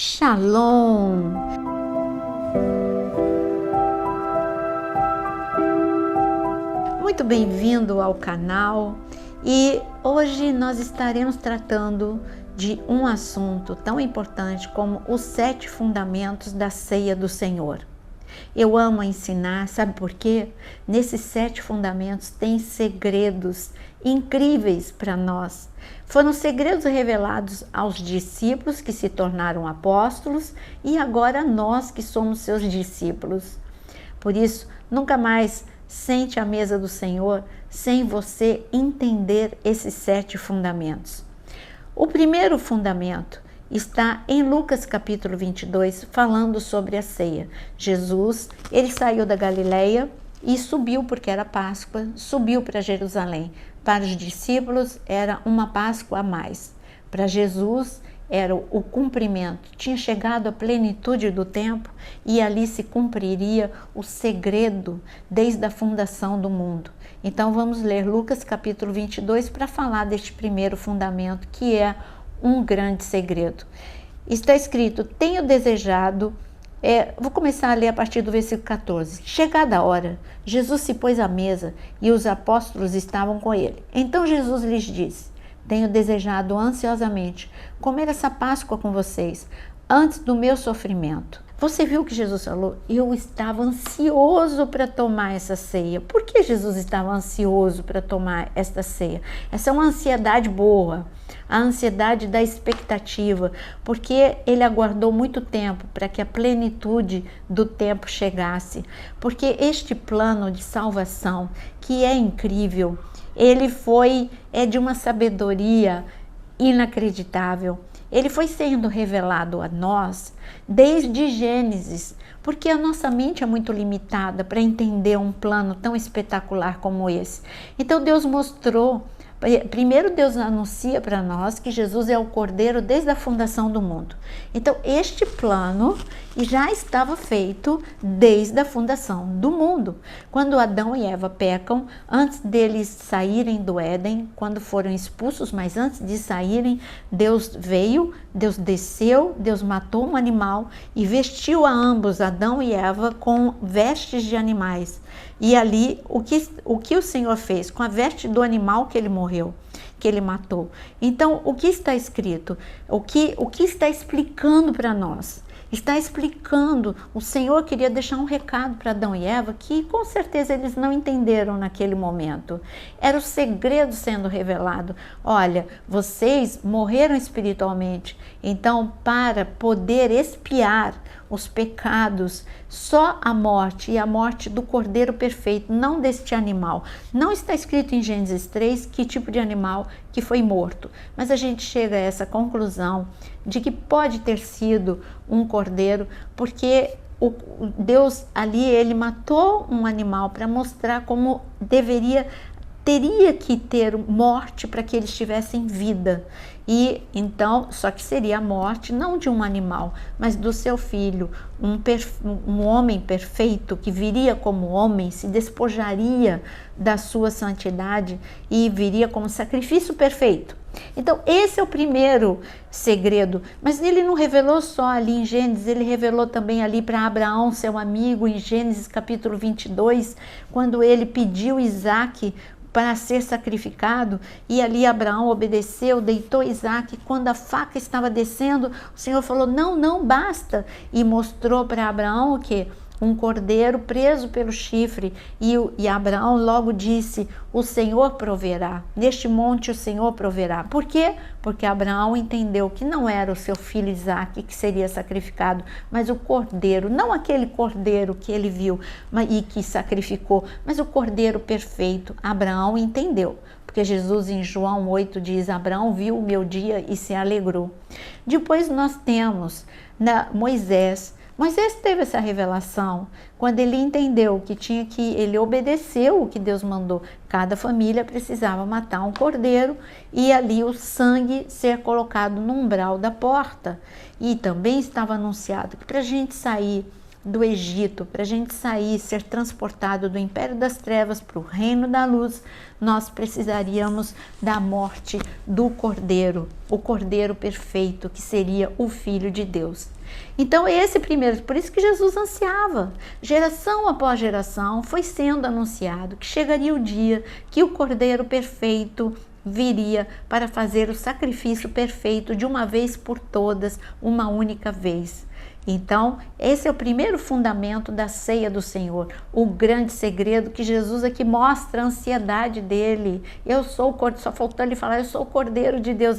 Shalom! Muito bem-vindo ao canal e hoje nós estaremos tratando de um assunto tão importante como os 7 fundamentos da ceia do Senhor. Eu amo ensinar, sabe por quê? Nesses 7 fundamentos tem segredos incríveis para nós. Foram segredos revelados aos discípulos que se tornaram apóstolos e agora nós que somos seus discípulos. Por isso, nunca mais sente à mesa do Senhor sem você entender esses 7 fundamentos. O primeiro fundamento está em Lucas capítulo 22, falando sobre a ceia. Jesus, ele saiu da Galileia e subiu, porque era Páscoa, subiu para Jerusalém. Para os discípulos era uma Páscoa a mais. Para Jesus era o cumprimento. Tinha chegado a plenitude do tempo e ali se cumpriria o segredo desde a fundação do mundo. Então vamos ler Lucas capítulo 22 para falar deste primeiro fundamento, que é um grande segredo. Está escrito: tenho desejado, vou começar a ler a partir do versículo 14. Chegada a hora, Jesus se pôs à mesa e os apóstolos estavam com ele. Então Jesus lhes disse: tenho desejado ansiosamente comer essa Páscoa com vocês, antes do meu sofrimento. Você viu que Jesus falou? Eu estava ansioso para tomar essa ceia. Por que Jesus estava ansioso para tomar esta ceia? Essa é uma ansiedade boa, a ansiedade da expectativa, porque ele aguardou muito tempo para que a plenitude do tempo chegasse. Porque este plano de salvação, que é incrível, ele é de uma sabedoria inacreditável. Ele foi sendo revelado a nós desde Gênesis, porque a nossa mente é muito limitada para entender um plano tão espetacular como esse. Então Deus mostrou, primeiro Deus anuncia para nós que Jesus é o Cordeiro desde a fundação do mundo. Então este plano já estava feito desde a fundação do mundo. Quando Adão e Eva pecam, antes deles saírem do Éden, quando foram expulsos, mas antes de saírem, Deus veio, Deus desceu, Deus matou um animal e vestiu a ambos, Adão e Eva, com vestes de animais. E ali, o que o Senhor fez com a veste do animal que ele morreu, que ele matou? Então, o que está escrito? O que está explicando para nós? Está explicando, o Senhor queria deixar um recado para Adão e Eva que com certeza eles não entenderam naquele momento. Era o segredo sendo revelado. Olha, vocês morreram espiritualmente, então para poder expiar os pecados, só a morte, e a morte do Cordeiro perfeito, não deste animal. Não está escrito em Gênesis 3 que tipo de animal que foi morto, mas a gente chega a essa conclusão de que pode ter sido um cordeiro, porque Deus ali, ele matou um animal para mostrar como teria que ter morte para que eles tivessem vida. E então, só que seria a morte não de um animal, mas do seu filho, um homem perfeito que viria como homem, se despojaria da sua santidade e viria como sacrifício perfeito. Então esse é o primeiro segredo, mas ele não revelou só ali em Gênesis, ele revelou também ali para Abraão, seu amigo, em Gênesis capítulo 22, quando ele pediu Isaque para ser sacrificado, e ali Abraão obedeceu, deitou Isaque. Quando a faca estava descendo, o Senhor falou: não, não basta, e mostrou para Abraão o quê? Um cordeiro preso pelo chifre, e Abraão logo disse: o Senhor proverá, neste monte o Senhor proverá. Por quê? Porque Abraão entendeu que não era o seu filho Isaque que seria sacrificado, mas o cordeiro, não aquele cordeiro que ele viu e que sacrificou, mas o cordeiro perfeito. Abraão entendeu, porque Jesus em João 8 diz: Abraão viu o meu dia e se alegrou. Depois nós temos Moisés. Moisés teve essa revelação quando ele entendeu que ele obedeceu o que Deus mandou. Cada família precisava matar um cordeiro e ali o sangue ser colocado no umbral da porta. E também estava anunciado que para a gente sair do Egito, para a gente sair, ser transportado do império das trevas para o reino da luz, nós precisaríamos da morte do Cordeiro, o Cordeiro perfeito, que seria o Filho de Deus. Então esse primeiro, por isso que Jesus ansiava, geração após geração foi sendo anunciado que chegaria o dia que o Cordeiro perfeito viria para fazer o sacrifício perfeito de uma vez por todas, uma única vez. Então, esse é o primeiro fundamento da ceia do Senhor, o grande segredo que Jesus aqui mostra a ansiedade dele. Eu sou o Cordeiro, só faltou ele falar, eu sou o Cordeiro de Deus.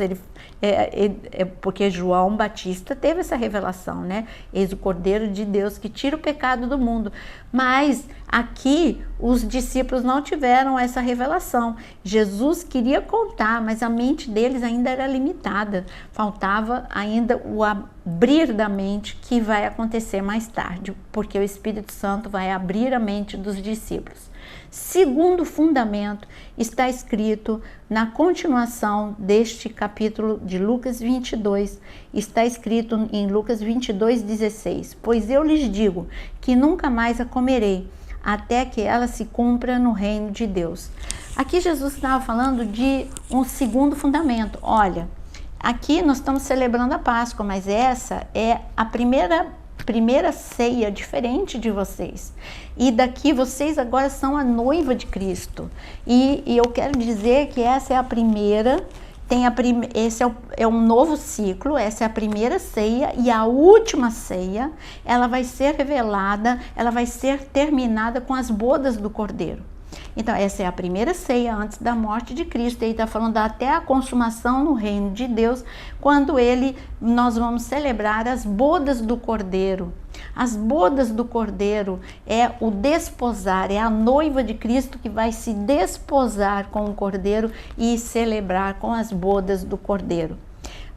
Porque João Batista teve essa revelação, né? Eis o Cordeiro de Deus que tira o pecado do mundo. Mas aqui os discípulos não tiveram essa revelação. Jesus queria contar, mas a mente deles ainda era limitada. Faltava ainda o abrir da mente, que vai acontecer mais tarde, porque o Espírito Santo vai abrir a mente dos discípulos. Segundo fundamento está escrito na continuação deste capítulo de Lucas 22, está escrito em Lucas 22:16, pois eu lhes digo que nunca mais a comerei, até que ela se cumpra no reino de Deus. Aqui Jesus estava falando de um segundo fundamento. Olha, aqui nós estamos celebrando a Páscoa, mas essa é a primeira ceia diferente de vocês. E daqui vocês agora são a noiva de Cristo. E eu quero dizer que essa é a primeira, esse é um novo ciclo, essa é a primeira ceia, e a última ceia, ela vai ser revelada, ela vai ser terminada com as bodas do Cordeiro. Então, essa é a primeira ceia antes da morte de Cristo. Ele está falando até a consumação no reino de Deus, quando nós vamos celebrar as bodas do Cordeiro. As bodas do Cordeiro é o desposar, é a noiva de Cristo que vai se desposar com o Cordeiro e celebrar com as bodas do Cordeiro.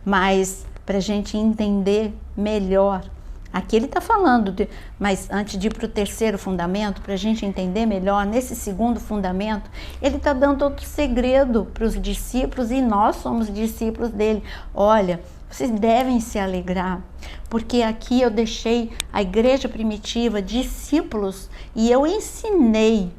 Mas, para a gente entender melhor, aqui ele está falando, mas antes de ir para o terceiro fundamento, para a gente entender melhor, nesse segundo fundamento, ele está dando outro segredo para os discípulos, e nós somos discípulos dele. Olha, vocês devem se alegrar, porque aqui eu deixei a igreja primitiva, discípulos, e eu ensinei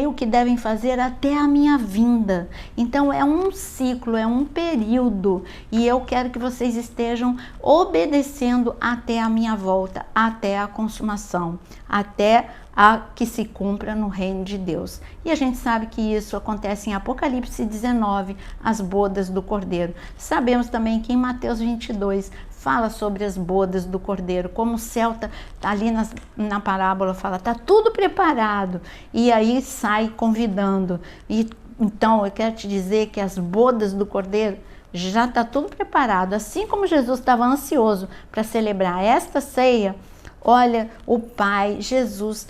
o que devem fazer até a minha vinda. Então é um ciclo, é um período, e eu quero que vocês estejam obedecendo até a minha volta, até a consumação, até a que se cumpra no reino de Deus. E a gente sabe que isso acontece em Apocalipse 19, as bodas do Cordeiro. Sabemos também que em Mateus 22 fala sobre as bodas do Cordeiro, como o céu tá ali na parábola, fala, tá tudo preparado, e aí sai convidando. E então eu quero te dizer que as bodas do Cordeiro já está tudo preparado, assim como Jesus estava ansioso para celebrar esta ceia. Olha, o Pai, Jesus,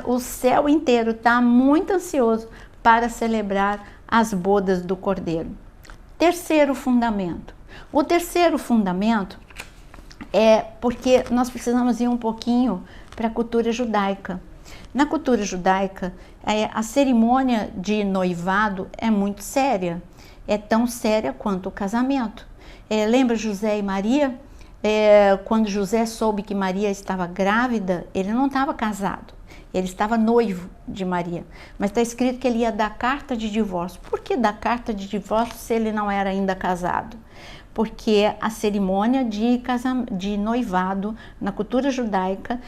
o céu inteiro está muito ansioso para celebrar as bodas do Cordeiro. Terceiro fundamento. O terceiro fundamento é porque nós precisamos ir um pouquinho para a cultura judaica. Na cultura judaica, a cerimônia de noivado é muito séria, é tão séria quanto o casamento. Lembra José e Maria? Quando José soube que Maria estava grávida, ele não estava casado, ele estava noivo de Maria, mas está escrito que ele ia dar carta de divórcio. Por que dar carta de divórcio se ele não era ainda casado? Porque a cerimônia de noivado na cultura judaica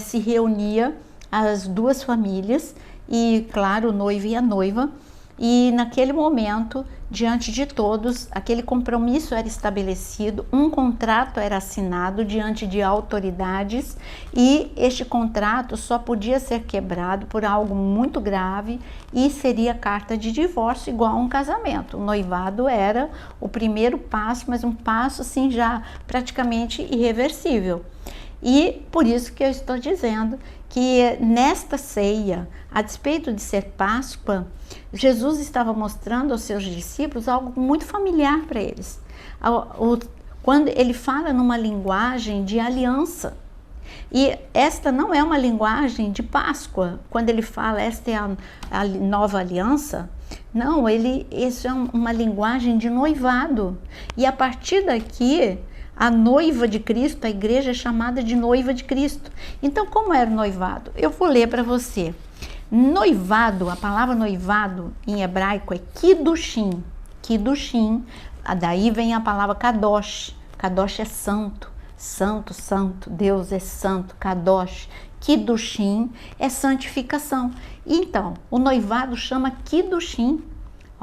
se reunia as duas famílias e, claro, o noivo e a noiva, e naquele momento, diante de todos, aquele compromisso era estabelecido, um contrato era assinado diante de autoridades, e este contrato só podia ser quebrado por algo muito grave, e seria carta de divórcio igual a um casamento. O noivado era o primeiro passo, mas um passo assim já praticamente irreversível. E por isso que eu estou dizendo que nesta ceia, a despeito de ser Páscoa, Jesus estava mostrando aos seus discípulos algo muito familiar para eles. Quando ele fala numa linguagem de aliança, e esta não é uma linguagem de Páscoa, quando ele fala esta é a nova aliança, não, isso é uma linguagem de noivado. E a partir daqui, A noiva de Cristo, a igreja é chamada de noiva de Cristo. Então, como era o noivado? Eu vou ler para você. Noivado, a palavra noivado em hebraico é kiddushim. Kiddushim, daí vem a palavra kadosh. Kadosh é santo, santo, santo. Deus é santo, kadosh. Kiddushim é santificação. Então, o noivado chama kiddushim.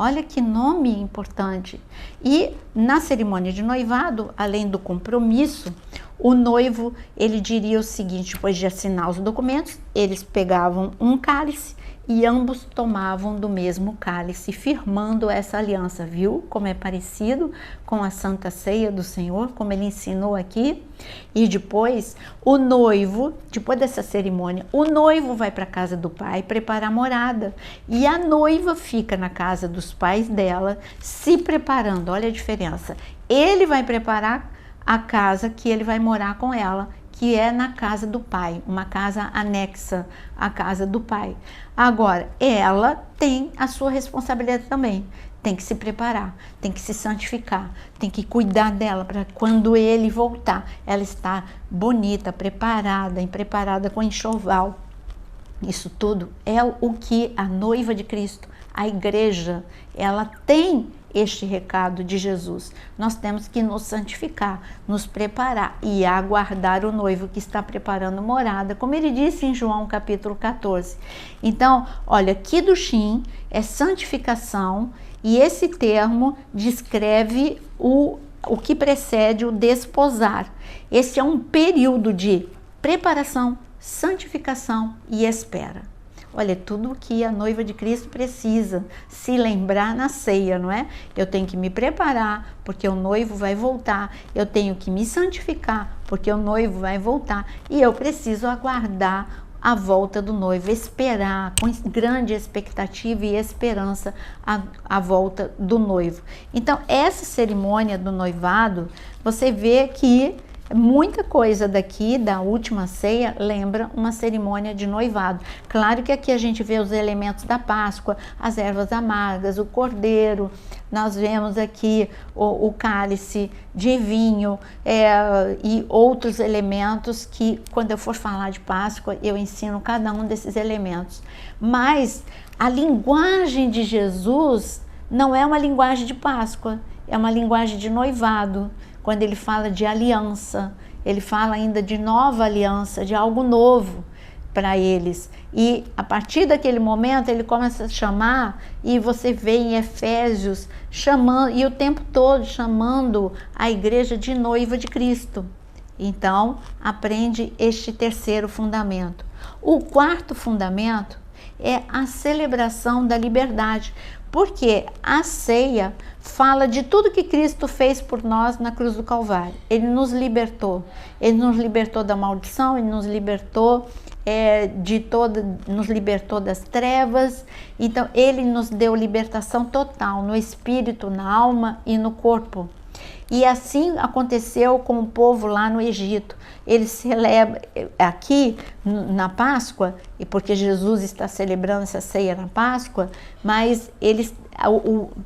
Olha que nome importante. E na cerimônia de noivado, além do compromisso, o noivo, ele diria o seguinte, depois de assinar os documentos, eles pegavam um cálice e ambos tomavam do mesmo cálice, firmando essa aliança. Viu como é parecido com a Santa Ceia do Senhor, como ele ensinou aqui? E depois, o noivo, depois dessa cerimônia, o noivo vai para a casa do pai preparar morada. E a noiva fica na casa dos pais dela, se preparando. Olha a diferença. Ele vai preparar a casa que ele vai morar com ela, que é na casa do pai, uma casa anexa à casa do pai. Agora, ela tem a sua responsabilidade também. Tem que se preparar, tem que se santificar, tem que cuidar dela para quando ele voltar, ela está bonita, preparada com enxoval. Isso tudo é o que a noiva de Cristo, a igreja, ela tem este recado de Jesus. Nós temos que nos santificar, nos preparar e aguardar o noivo que está preparando morada, como ele disse em João capítulo 14. Então, olha, kiddushim é santificação e esse termo descreve o que precede o desposar. Esse é um período de preparação, santificação e espera. Olha, tudo que a noiva de Cristo precisa se lembrar na ceia, não é? Eu tenho que me preparar, porque o noivo vai voltar. Eu tenho que me santificar, porque o noivo vai voltar. E eu preciso aguardar a volta do noivo, esperar com grande expectativa e esperança a volta do noivo. Então, essa cerimônia do noivado, você vê que muita coisa daqui da última ceia lembra uma cerimônia de noivado. Claro que aqui a gente vê os elementos da Páscoa, as ervas amargas, o cordeiro, nós vemos aqui o cálice de vinho e outros elementos que, quando eu for falar de Páscoa, eu ensino cada um desses elementos. Mas a linguagem de Jesus não é uma linguagem de Páscoa, é uma linguagem de noivado. Quando ele fala de aliança, ele fala ainda de nova aliança, de algo novo para eles. E a partir daquele momento ele começa a chamar, e você vê em Efésios chamando, e o tempo todo chamando a igreja de noiva de Cristo. Então, aprende este terceiro fundamento. O quarto fundamento é a celebração da liberdade, porque a ceia fala de tudo que Cristo fez por nós na cruz do Calvário. Ele nos libertou da maldição, ele nos libertou nos libertou das trevas. Então ele nos deu libertação total no espírito, na alma e no corpo. E assim aconteceu com o povo lá no Egito. Eles celebram aqui na Páscoa, e porque Jesus está celebrando essa ceia na Páscoa, mas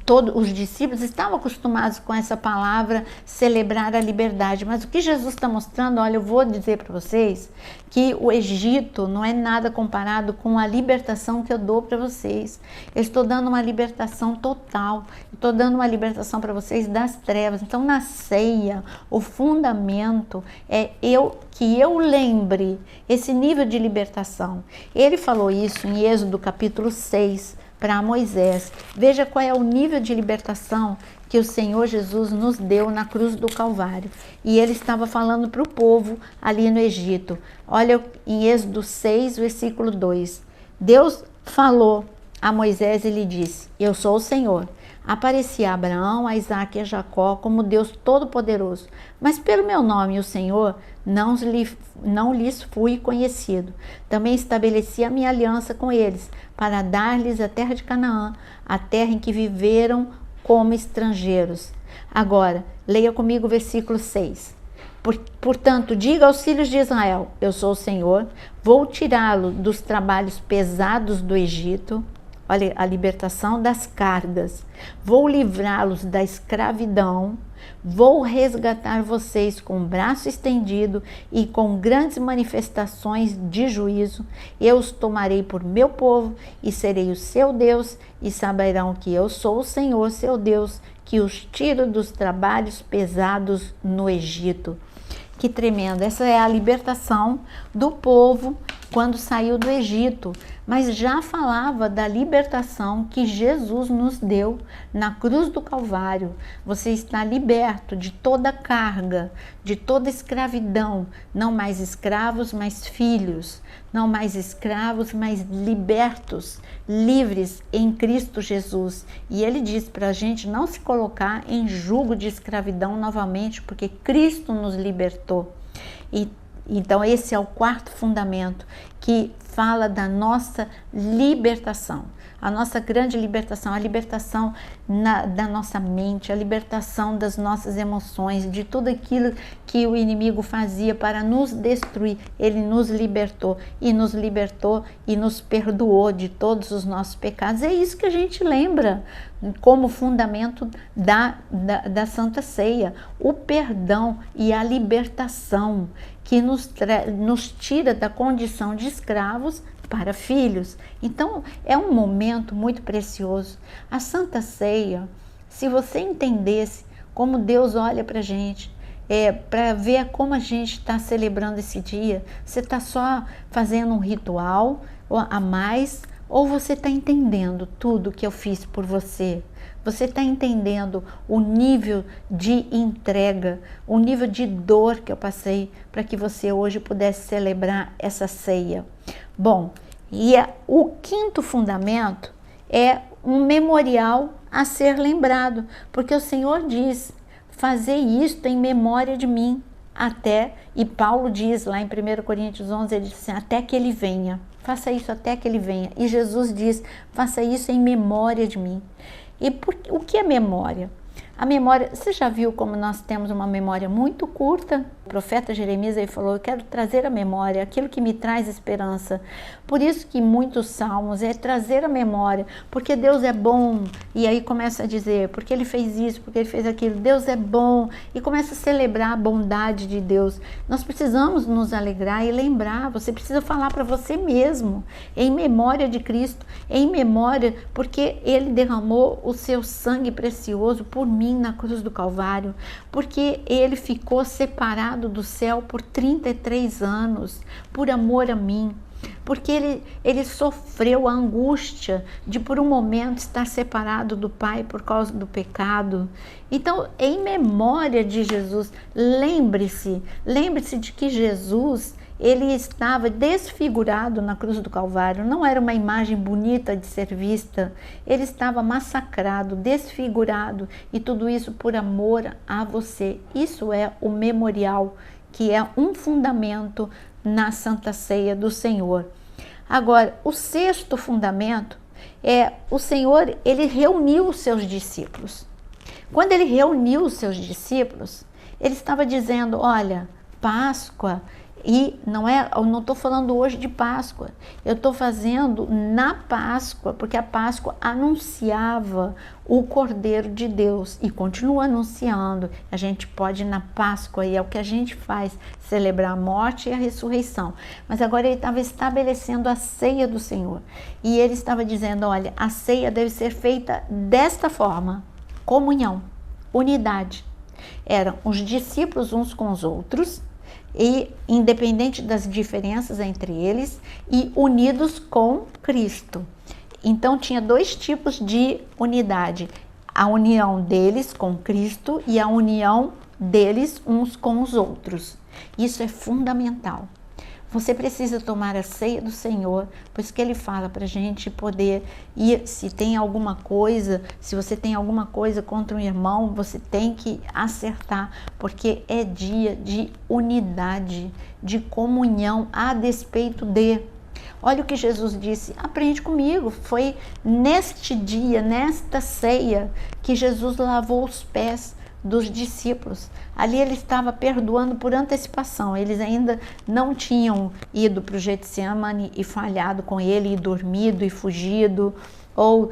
todos os discípulos estavam acostumados com essa palavra, celebrar a liberdade. Mas o que Jesus está mostrando, olha, eu vou dizer para vocês que o Egito não é nada comparado com a libertação que eu dou para vocês. Eu estou dando uma libertação total, estou dando uma libertação para vocês das trevas. Então, na ceia, o fundamento é que eu lembre esse nível de libertação. Ele falou isso em Êxodo capítulo 6 para Moisés. Veja qual é o nível de libertação que o Senhor Jesus nos deu na cruz do Calvário. E ele estava falando para o povo ali no Egito. Olha em Êxodo 6, versículo 2. Deus falou a Moisés e lhe disse: eu sou o Senhor. Apareci a Abraão, a Isaque e a Jacó como Deus Todo-Poderoso, mas pelo meu nome, o Senhor, não lhes fui conhecido. Também estabeleci a minha aliança com eles, para dar-lhes a terra de Canaã, a terra em que viveram como estrangeiros. Agora, leia comigo o versículo 6. Portanto, diga aos filhos de Israel: eu sou o Senhor, vou tirá-lo dos trabalhos pesados do Egito. Olha, a libertação das cargas. Vou livrá-los da escravidão, Vou resgatar vocês com o braço estendido e com grandes manifestações de juízo. Eu os tomarei por meu povo e serei o seu Deus, e saberão que eu sou o Senhor, seu Deus, que os tiro dos trabalhos pesados no Egito. Que tremendo! Essa é a libertação do povo quando saiu do Egito, mas já falava da libertação que Jesus nos deu na cruz do Calvário. Você está liberto de toda carga, de toda escravidão, não mais escravos, mas filhos, não mais escravos, mas libertos, livres em Cristo Jesus. E ele diz para a gente não se colocar em jugo de escravidão novamente, porque Cristo nos libertou. Então esse é o quarto fundamento que fala da nossa libertação, a nossa grande libertação, a libertação da nossa mente, a libertação das nossas emoções, de tudo aquilo que o inimigo fazia para nos destruir. Ele nos libertou e nos perdoou de todos os nossos pecados. É isso que a gente lembra como fundamento da Santa Ceia, o perdão e a libertação que nos tira da condição de escravos para filhos. Então é um momento muito precioso. A Santa Ceia, se você entendesse como Deus olha para a gente, para ver como a gente está celebrando esse dia, você está só fazendo um ritual a mais, ou você está entendendo tudo que eu fiz por você? Você está entendendo o nível de entrega, o nível de dor que eu passei para que você hoje pudesse celebrar essa ceia? Bom, o quinto fundamento é um memorial a ser lembrado, porque o Senhor diz: fazer isto em memória de mim, e Paulo diz lá em 1 Coríntios 11, ele diz assim, até que ele venha. Faça isso até que ele venha. E Jesus diz, faça isso em memória de mim. E o que é memória? A memória, você já viu como nós temos uma memória muito curta? O profeta Jeremias aí falou, eu quero trazer a memória, aquilo que me traz esperança. Por isso que muitos salmos é trazer a memória, porque Deus é bom. E aí começa a dizer, porque Ele fez isso, porque Ele fez aquilo, Deus é bom. E começa a celebrar a bondade de Deus. Nós precisamos nos alegrar e lembrar, você precisa falar para você mesmo, em memória de Cristo, em memória, porque Ele derramou o seu sangue precioso por mim na cruz do Calvário, porque Ele ficou separado do céu por 33 anos, por amor a mim, porque ele sofreu a angústia de por um momento estar separado do Pai por causa do pecado. Então, em memória de Jesus, lembre-se de que Jesus, ele estava desfigurado na cruz do Calvário, não era uma imagem bonita de ser vista, ele estava massacrado, desfigurado, e tudo isso por amor a você. Isso é o memorial, que é um fundamento na Santa Ceia do Senhor. Agora, o sexto fundamento é o Senhor, ele reuniu os seus discípulos. Quando ele reuniu os seus discípulos, ele estava dizendo, olha, Páscoa, e eu não estou falando hoje de Páscoa, eu estou fazendo na Páscoa, porque a Páscoa anunciava o Cordeiro de Deus e continua anunciando. A gente pode na Páscoa, e é o que a gente faz, celebrar a morte e a ressurreição. Mas agora ele estava estabelecendo a ceia do Senhor. E ele estava dizendo, olha, a ceia deve ser feita desta forma, comunhão, unidade. Eram os discípulos uns com os outros, e independente das diferenças entre eles, e unidos com Cristo. Então tinha dois tipos de unidade, a união deles com Cristo e a união deles uns com os outros. Isso é fundamental. Você precisa tomar a ceia do Senhor, pois que Ele fala para a gente poder ir, se tem alguma coisa, se você tem alguma coisa contra um irmão, você tem que acertar, porque é dia de unidade, de comunhão, a despeito de. Olha o que Jesus disse, aprende comigo, foi neste dia, nesta ceia, que Jesus lavou os pés dos discípulos. Ali ele estava perdoando por antecipação, eles ainda não tinham ido para o Getsemane e falhado com ele, e dormido e fugido, ou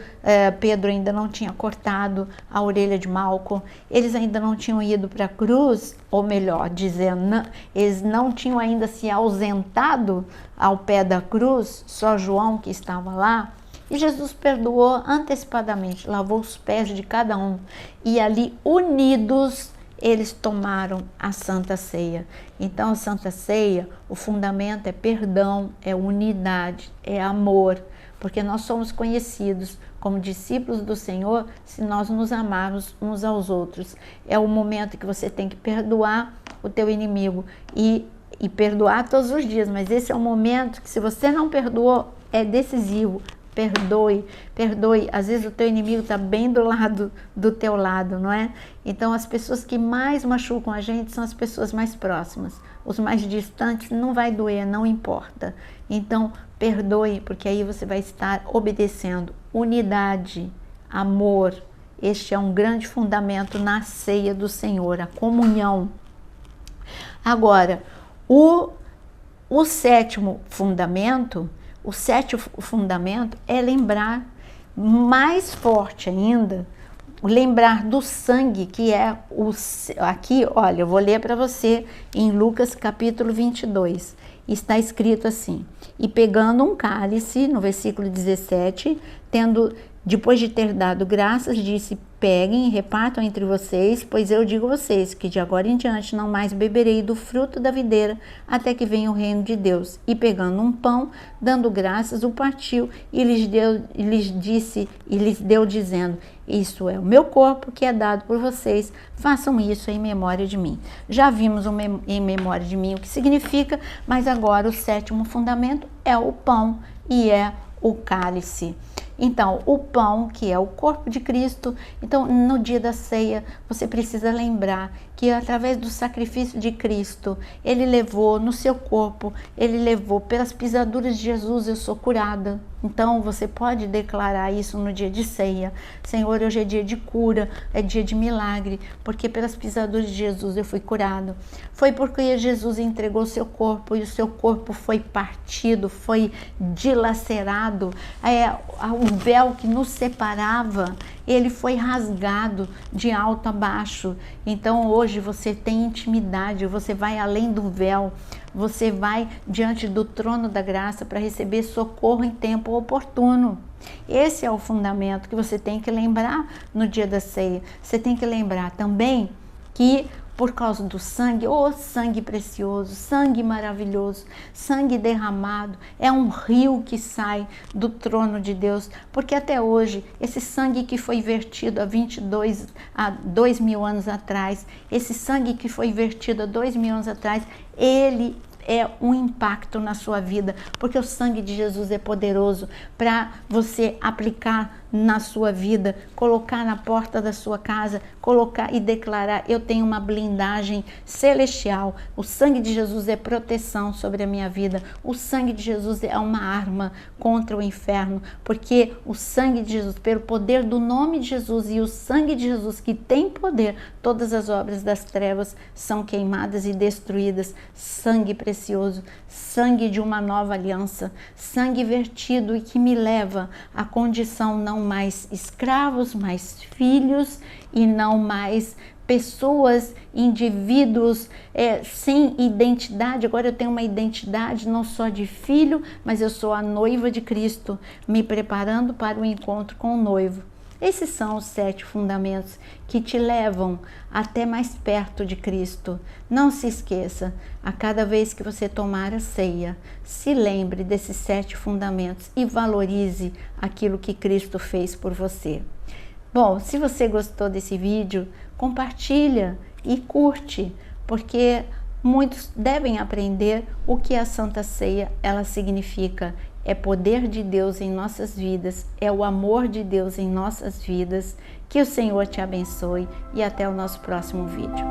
Pedro ainda não tinha cortado a orelha de Malco, eles ainda não tinham ido para a cruz, ou melhor dizendo, eles não tinham ainda se ausentado ao pé da cruz, só João que estava lá, e Jesus perdoou antecipadamente, lavou os pés de cada um, e ali unidos eles tomaram a Santa Ceia. Então a Santa Ceia, o fundamento é perdão, é unidade, é amor, porque nós somos conhecidos como discípulos do Senhor se nós nos amarmos uns aos outros. É o momento que você tem que perdoar o teu inimigo e perdoar todos os dias, mas esse é o momento que, se você não perdoou, é decisivo. Perdoe, perdoe. Às vezes o teu inimigo está bem do lado do teu lado, não é? Então as pessoas que mais machucam a gente são as pessoas mais próximas. Os mais distantes não vai doer, não importa. Então perdoe, porque aí você vai estar obedecendo. Unidade, amor, este é um grande fundamento na ceia do Senhor, a comunhão. Agora, o sétimo fundamento é lembrar, mais forte ainda, lembrar do sangue, que é aqui, olha, eu vou ler para você em Lucas capítulo 22, está escrito assim: e pegando um cálice, no versículo 17, depois de ter dado graças, disse: peguem e repartam entre vocês, pois eu digo a vocês que de agora em diante não mais beberei do fruto da videira até que venha o reino de Deus. E pegando um pão, dando graças, o partiu e lhes deu dizendo: isso é o meu corpo que é dado por vocês, façam isso em memória de mim. Já vimos em memória de mim o que significa, mas agora o sétimo fundamento é o pão e é o cálice. Então, o pão, que é o corpo de Cristo, então no dia da ceia você precisa lembrar que através do sacrifício de Cristo, ele levou no seu corpo, ele levou pelas pisaduras de Jesus, eu sou curada. Então você pode declarar isso no dia de ceia: Senhor, hoje é dia de cura, é dia de milagre, porque pelas pisaduras de Jesus eu fui curado. Foi porque Jesus entregou seu corpo e o seu corpo foi partido, foi dilacerado. O véu que nos separava, ele foi rasgado de alto a baixo. Então hoje você tem intimidade, você vai além do véu, você vai diante do trono da graça para receber socorro em tempo oportuno. Esse é o fundamento que você tem que lembrar no dia da ceia. Você tem que lembrar também que por causa do sangue, sangue precioso, sangue maravilhoso, sangue derramado, é um rio que sai do trono de Deus, porque até hoje, esse sangue que foi vertido há 2.000 anos atrás, esse sangue que foi vertido há 2.000 anos atrás, ele é um impacto na sua vida, porque o sangue de Jesus é poderoso para você aplicar na sua vida, colocar na porta da sua casa, colocar e declarar: eu tenho uma blindagem celestial. O sangue de Jesus é proteção sobre a minha vida. O sangue de Jesus é uma arma contra o inferno, porque o sangue de Jesus, pelo poder do nome de Jesus e o sangue de Jesus que tem poder, todas as obras das trevas são queimadas e destruídas. Sangue precioso, sangue de uma nova aliança, sangue vertido e que me leva à condição não mais escravos, mais filhos, e não mais pessoas, indivíduos sem identidade. Agora eu tenho uma identidade não só de filho, mas eu sou a noiva de Cristo, me preparando para o encontro com o noivo. Esses são os 7 fundamentos que te levam até mais perto de Cristo. Não se esqueça, a cada vez que você tomar a ceia, se lembre desses 7 fundamentos e valorize aquilo que Cristo fez por você. Bom, se você gostou desse vídeo, compartilha e curte, porque muitos devem aprender o que a Santa Ceia ela significa. É poder de Deus em nossas vidas, é o amor de Deus em nossas vidas. Que o Senhor te abençoe e até o nosso próximo vídeo.